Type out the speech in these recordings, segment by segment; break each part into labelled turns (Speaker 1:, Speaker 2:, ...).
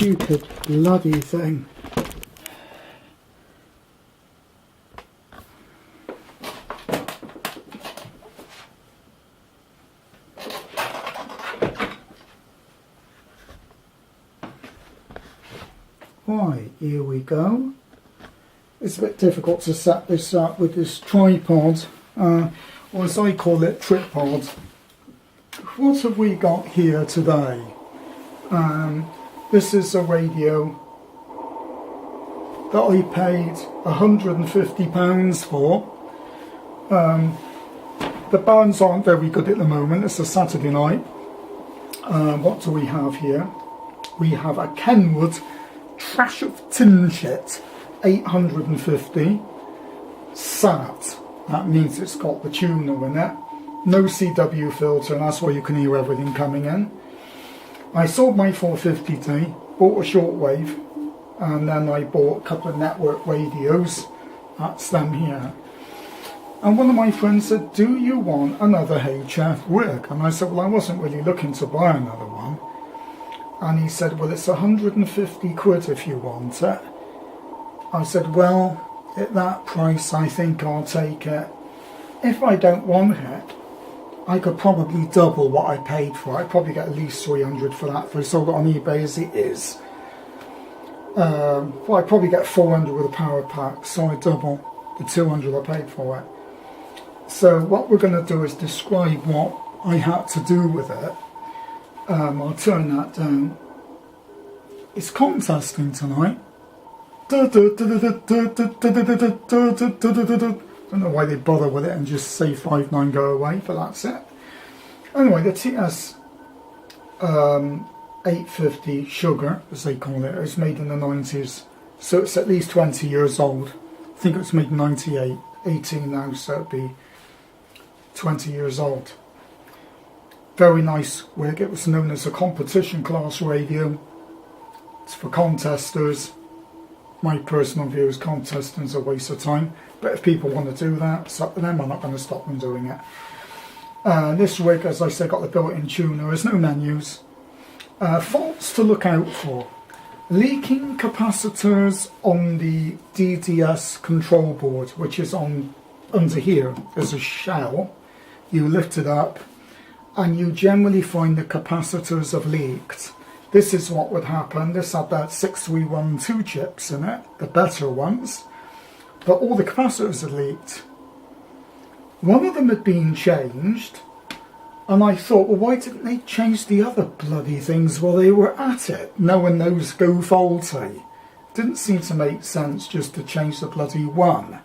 Speaker 1: stupid bloody thing. Right, here we go. It's a bit difficult to set this up with this tripod, or as I call it, tripod. What have we got here today? This is a radio that I paid £150 for. The bands aren't very good at the moment. It's a Saturday night. What do we have here? We have a Kenwood Trash of Tin Shit 850 sat. That means it's got the tuner in it. No CW filter, and that's why you can hear everything coming in. I sold my 450D, bought a shortwave, and then I bought a couple of network radios. That's them here. And one of my friends said, do you want another HF rig? And I said, well, I wasn't really looking to buy another one. And he said, well, it's 150 quid if you want it. I said, well, at that price, I think I'll take it. If I don't want it, I could probably double what I paid for it. I'd probably get at least 300 for that if I sold it on eBay as it is. Well, I'd probably get 400 with a power pack, so I double the 200 I paid for it. So what we're going to do is describe what I had to do with it. I'll turn that down. It's contesting tonight. Don't know why they bother with it and just say 5.9 go away, but that's it. Anyway, the TS 850 Sugar, as they call it, is made in the 90s, so it's at least 20 years old. I think it was made in 98, 18 now, so it'd be 20 years old. Very nice rig. It was known as a competition class radio. It's for contesters. My personal view is contesting is a waste of time, but if people want to do that, it's up to them. I'm not going to stop them doing it. This rig, as I said, got the built-in tuner. There's no menus. Faults to look out for: leaking capacitors on the DDS control board, which is on under here. There's a shell. You lift it up, and you generally find the capacitors have leaked. This is what would happen. This had that 6312 chips in it, the better ones, but all the capacitors had leaked. One of them had been changed, and I thought, well, why didn't they change the other bloody things while they were at it, knowing those go faulty? Didn't seem to make sense just to change the bloody one.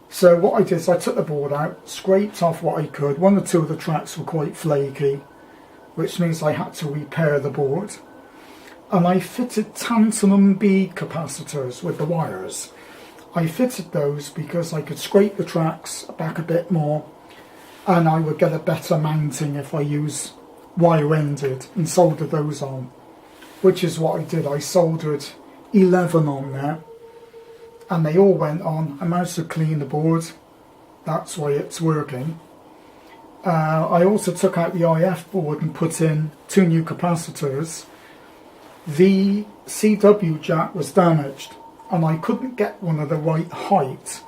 Speaker 1: So what I did is I took the board out, scraped off what I could. One or two of the tracks were quite flaky, which means I had to repair the board. And I fitted tantalum bead capacitors with the wires. I fitted those because I could scrape the tracks back a bit more, and I would get a better mounting if I use wire-ended and soldered those on, which is what I did. I soldered 11 on there, and they all went on. I managed to clean the board. That's why it's working. I also took out the IF board and put in 2 new capacitors. The CW jack was damaged, and I couldn't get one of the right height.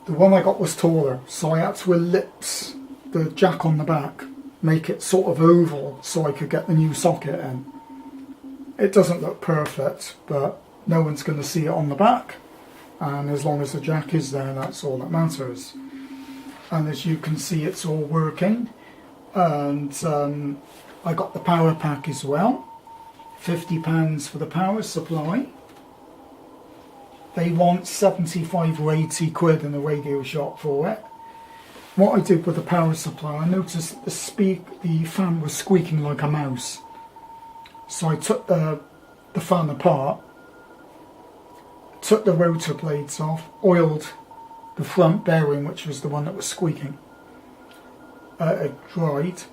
Speaker 1: The one I got was taller, so I had to ellipse the jack on the back, make it sort of oval so I could get the new socket in. It doesn't look perfect, but no one's going to see it on the back, and as long as the jack is there, that's all that matters. And as you can see, it's all working. And I got the power pack as well. £50 for the power supply. They want 75 or 80 quid in the radio shop for it. What I did with the power supply, I noticed the fan was squeaking like a mouse. So I took the fan apart, took the rotor blades off, oiled the front bearing, which was the one that was squeaking. It dried,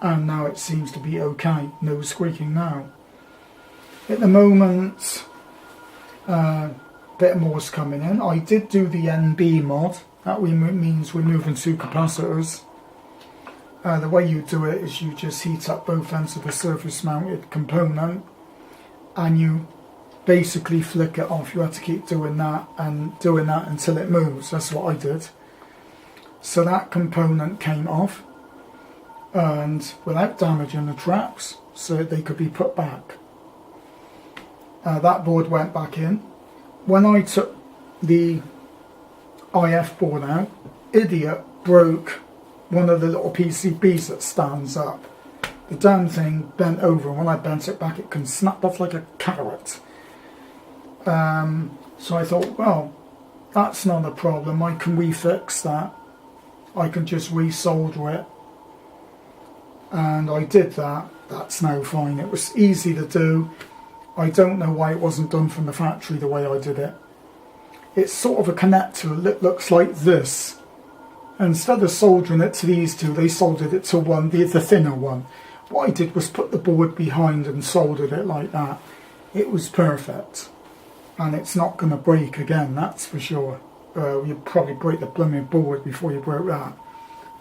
Speaker 1: and now it seems to be okay. No squeaking now. At the moment, a bit more's coming in. I did do the NB mod. That means removing 2 capacitors. The way you do it is you just heat up both ends of the surface mounted component, and you basically flick it off. You have to keep doing that and doing that until it moves. That's what I did. So that component came off, and without damaging the traps, so they could be put back. That board went back in. When I took the IF board out, idiot broke one of the little PCBs that stands up. The damn thing bent over, and when I bent it back, it can snap off like a carrot. So I thought, well, that's not a problem. I can refix that. I can just resolder it. And I did that. That's now fine. It was easy to do. I don't know why it wasn't done from the factory the way I did it. It's sort of a connector that looks like this. Instead of soldering it to these two, they soldered it to one, the thinner one. What I did was put the board behind and soldered it like that. It was perfect. And it's not going to break again, that's for sure. You'd probably break the blooming board before you broke that.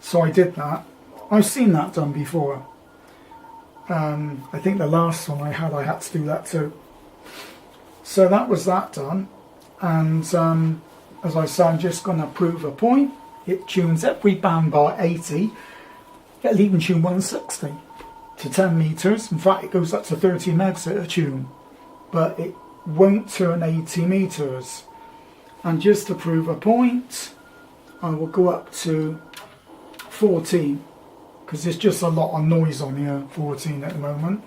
Speaker 1: So I did that. I've seen that done before. I think the last one I had to do that too. So that was that done. And as I said, I'm just going to prove a point. It tunes every band by 80. It'll even tune 160 to 10 meters. In fact, it goes up to 30 megs at a tune. But it won't turn 80 meters. And just to prove a point, I will go up to 14. Because there's just a lot of noise on here, 14 at the moment.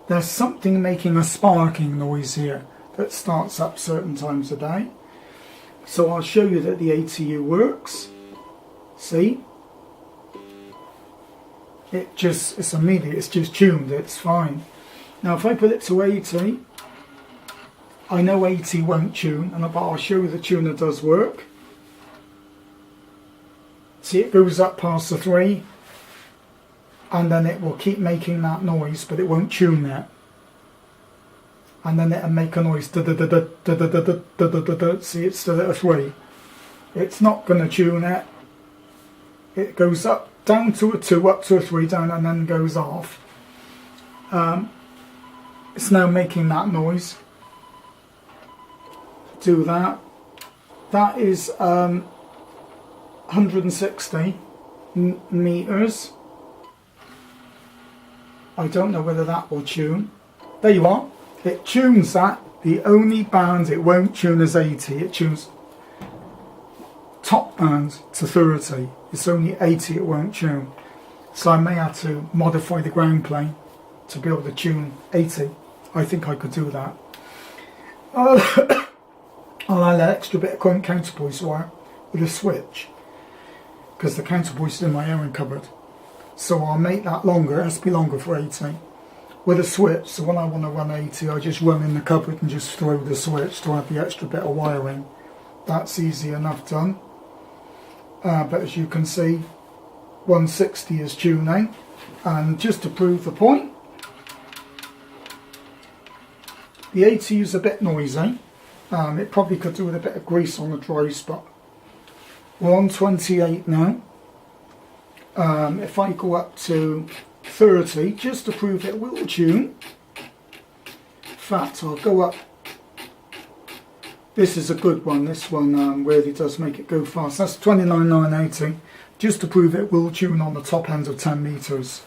Speaker 1: There's something making a sparking noise here that starts up certain times of day. So I'll show you that the ATU works. See? It's immediate, it's just tuned, it's fine. Now if I put it to 80, I know 80 won't tune, but I'll show you the tuner does work. See, it goes up past the 3, and then it will keep making that noise, but it won't tune that. And then it'll make a noise. See, it's still at a 3. It's not going to tune it. It goes up, down to a 2, up to a 3, down, and then goes off. It's now making that noise. Do that. That is 160 meters. I don't know whether that will tune. There you are. It tunes that. The only band it won't tune is 80. It tunes top band to 30. It's only 80 it won't tune. So I may have to modify the ground plane to be able to tune 80. I think I could do that. I'll add an extra bit of counterpoise wire with a switch, because the counterpoise is in my airing cupboard. So I'll make that longer. It has to be longer for 80 with a switch. So when I want to run 80, I just run in the cupboard and just throw the switch to add the extra bit of wiring. That's easy enough done. But as you can see, 160 is tuning. And just to prove the point, the 80 is a bit noisy. It probably could do with a bit of grease on the dry spot. We're on 28 now. If I go up to 30, just to prove it will tune. In fact, I'll go up. This is a good one. This one really does make it go fast. That's 29,980. Just to prove it will tune on the top end of 10 meters.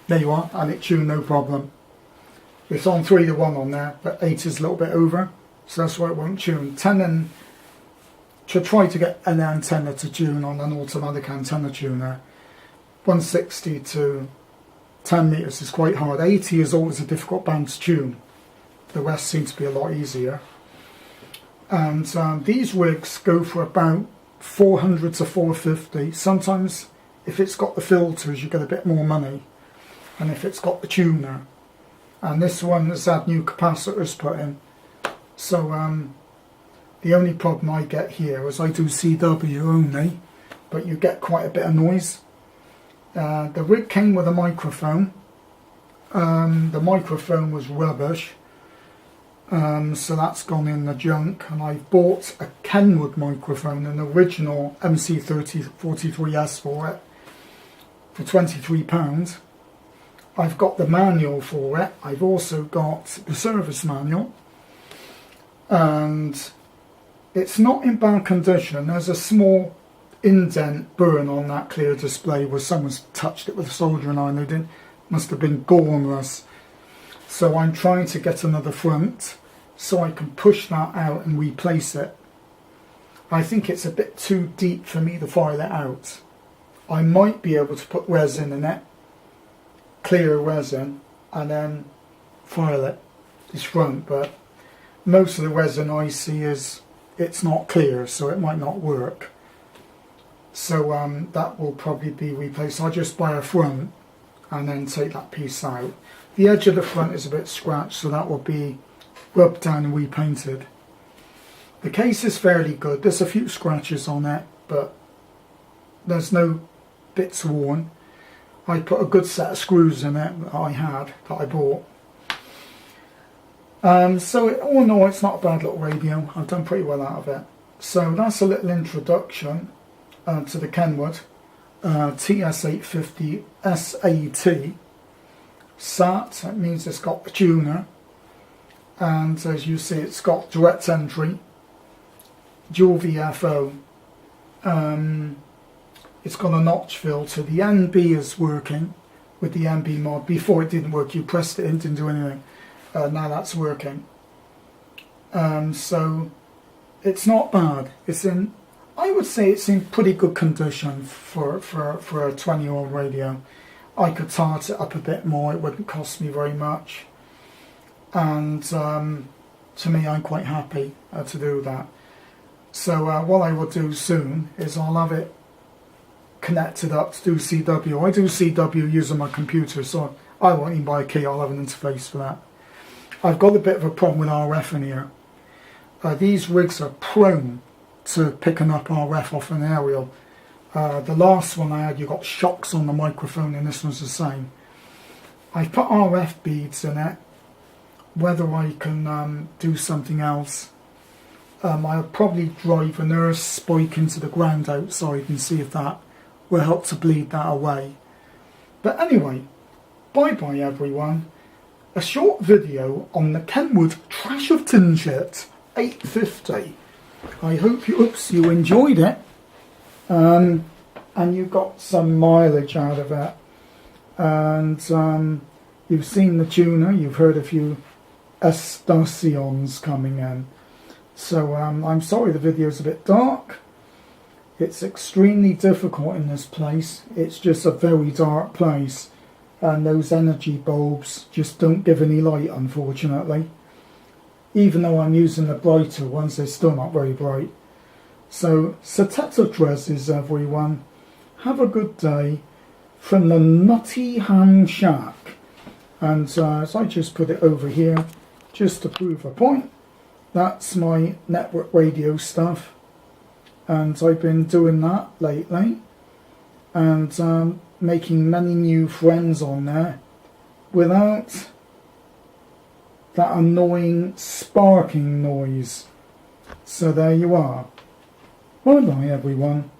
Speaker 1: There you are, and it tuned no problem. It's on 3 to 1 on there, but 8 is a little bit over. So that's why it won't tune. 10 and to try to get an antenna to tune on an automatic antenna tuner, 160 to 10 meters is quite hard. 80 is always a difficult band to tune. The rest seems to be a lot easier. And these rigs go for about 400 to 450. Sometimes if it's got the filters, you get a bit more money, and if it's got the tuner. And this one has had new capacitors put in. So the only problem I get here is I do CW only, but you get quite a bit of noise. The rig came with a microphone. The microphone was rubbish, so that's gone in the junk. And I bought a Kenwood microphone, an original MC3043S for it, for £23. I've got the manual for it. I've also got the service manual, and it's not in bad condition. There's a small indent burn on that clear display where someone's touched it with a soldering iron. They didn't, must have been gormless. So I'm trying to get another front so I can push that out and replace it. I think it's a bit too deep for me to file it out. I might be able to put resin in it, clear resin, and then file it, this front, but most of the resin I see is, it's not clear, so it might not work. So that will probably be replaced. I'll just buy a front and then take that piece out. The edge of the front is a bit scratched, so that will be rubbed down and repainted. The case is fairly good. There's a few scratches on it, but there's no bits worn. I put a good set of screws in it that I bought. So all in all, it's not a bad little radio. I've done pretty well out of it. So that's a little introduction to the Kenwood TS850 SAT. SAT, that means it's got a tuner, and as you see, it's got direct entry, dual VFO. It's got a notch filter. The NB is working with the NB mod. Before it didn't work, you pressed it in, didn't do anything. Now that's working. So it's not bad. It's in, I would say it's in pretty good condition for a 20-year-old radio. I could tart it up a bit more, it wouldn't cost me very much. And to me, I'm quite happy to do that. So what I will do soon is I'll have it connected up to do CW. I do CW using my computer, so I won't even buy a key, I'll have an interface for that. I've got a bit of a problem with RF in here. These rigs are prone to picking up RF off an aerial. The last one I had, you got shocks on the microphone, and this one's the same. I've put RF beads in it. Whether I can do something else, I'll probably drive an earth spike into the ground outside and see if that will help to bleed that away. But anyway, bye bye everyone. A short video on the Kenwood Trash of Tin Shit 850. I hope you enjoyed it, and you got some mileage out of it, and you've seen the tuner, you've heard a few estacions coming in. So I'm sorry the video's a bit dark. It's extremely difficult in this place. It's just a very dark place, and those energy bulbs just don't give any light, unfortunately. Even though I'm using the brighter ones, they're still not very bright. So, dresses everyone. Have a good day from the Nutty Ham Shack. And as I just put it over here, just to prove a point, that's my network radio stuff. And I've been doing that lately. And making many new friends on there without that annoying sparking noise. So there you are. Bye bye everyone.